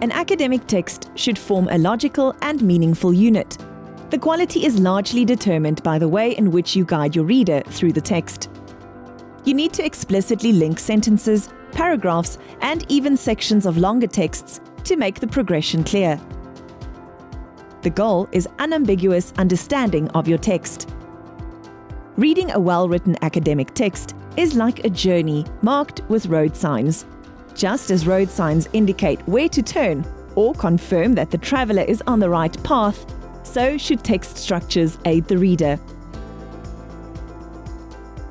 An academic text should form a logical and meaningful unit. The quality is largely determined by the way in which you guide your reader through the text. You need to explicitly link sentences, paragraphs, and even sections of longer texts to make the progression clear. The goal is unambiguous understanding of your text. Reading a well-written academic text is like a journey marked with road signs. Just as road signs indicate where to turn or confirm that the traveler is on the right path, so should text structures aid the reader.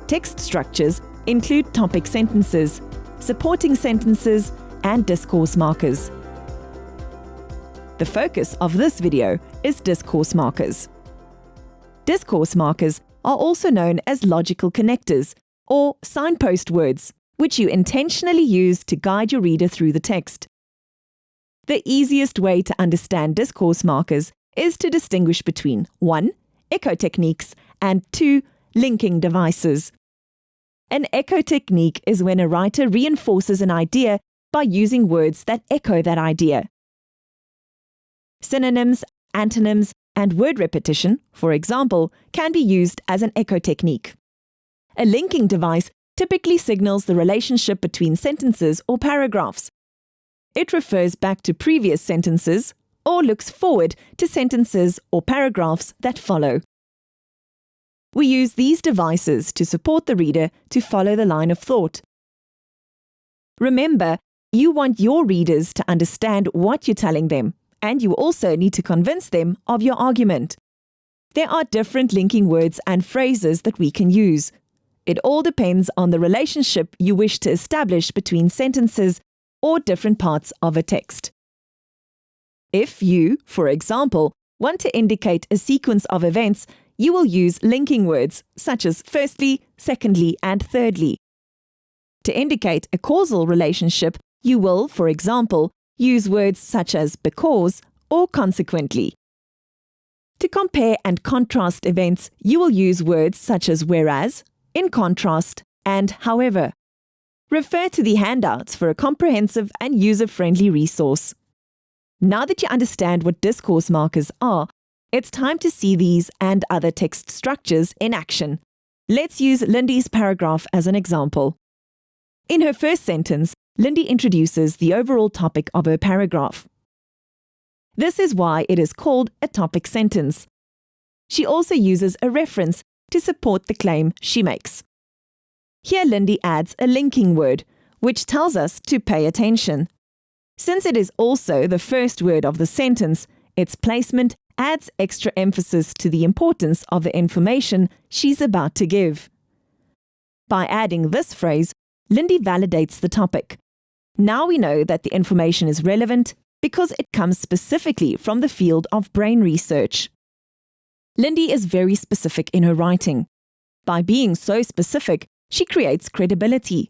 Text structures include topic sentences, supporting sentences, and discourse markers. The focus of this video is discourse markers. Discourse markers are also known as logical connectors or signpost words, which you intentionally use to guide your reader through the text. The easiest way to understand discourse markers is to distinguish between 1. Echo techniques and 2. Linking devices. An echo technique is when a writer reinforces an idea by using words that echo that idea. Synonyms, antonyms, and word repetition, for example, can be used as an echo technique. A linking device typically signals the relationship between sentences or paragraphs. It refers back to previous sentences or looks forward to sentences or paragraphs that follow. We use these devices to support the reader to follow the line of thought. Remember, you want your readers to understand what you're telling them, and you also need to convince them of your argument. There are different linking words and phrases that we can use. It all depends on the relationship you wish to establish between sentences or different parts of a text. If you, for example, want to indicate a sequence of events, you will use linking words such as firstly, secondly, and thirdly. To indicate a causal relationship, you will, for example, use words such as because or consequently. To compare and contrast events, you will use words such as whereas, in contrast, and however. Refer to the handouts for a comprehensive and user-friendly resource. Now that you understand what discourse markers are, it's time to see these and other text structures in action. Let's use Lindy's paragraph as an example. In her first sentence, Lindy introduces the overall topic of her paragraph. This is why it is called a topic sentence. She also uses a reference to support the claim she makes. Here Lindy adds a linking word, which tells us to pay attention. Since it is also the first word of the sentence, its placement adds extra emphasis to the importance of the information she's about to give. By adding this phrase, Lindy validates the topic. Now we know that the information is relevant because it comes specifically from the field of brain research. Lindy is very specific in her writing. By being so specific, she creates credibility.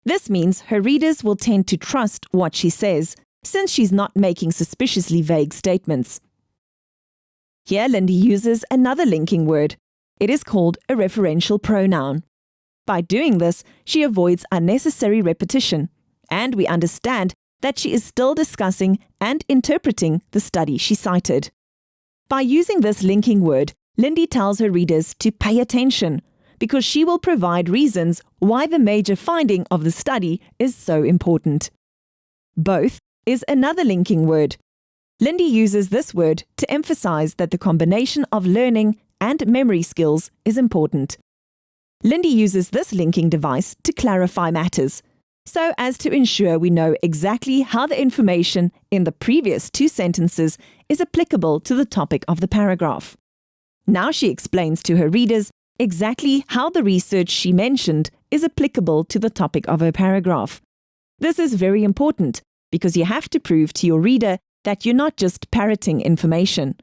This means her readers will tend to trust what she says, since she's not making suspiciously vague statements. Here Lindy uses another linking word. It is called a referential pronoun. By doing this, she avoids unnecessary repetition, and we understand that she is still discussing and interpreting the study she cited. By using this linking word, Lindy tells her readers to pay attention, because she will provide reasons why the major finding of the study is so important. Both is another linking word. Lindy uses this word to emphasize that the combination of learning and memory skills is important. Lindy uses this linking device to clarify matters, so as to ensure we know exactly how the information in the previous 2 sentences is applicable to the topic of the paragraph. Now she explains to her readers exactly how the research she mentioned is applicable to the topic of her paragraph. This is very important because you have to prove to your reader that you're not just parroting information.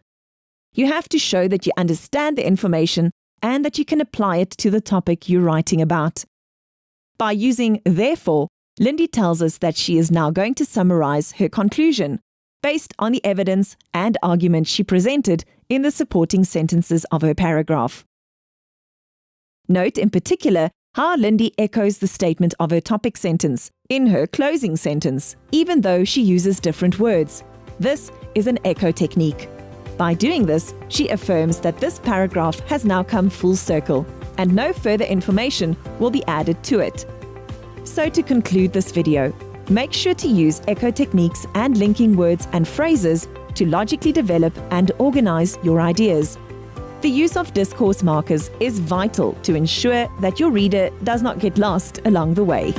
You have to show that you understand the information and that you can apply it to the topic you're writing about. By using therefore, Lindy tells us that she is now going to summarize her conclusion based on the evidence and argument she presented in the supporting sentences of her paragraph. Note in particular how Lindy echoes the statement of her topic sentence in her closing sentence, even though she uses different words. This is an echo technique. By doing this, she affirms that this paragraph has now come full circle, and no further information will be added to it. So to conclude this video, make sure to use echo techniques and linking words and phrases to logically develop and organize your ideas. The use of discourse markers is vital to ensure that your reader does not get lost along the way.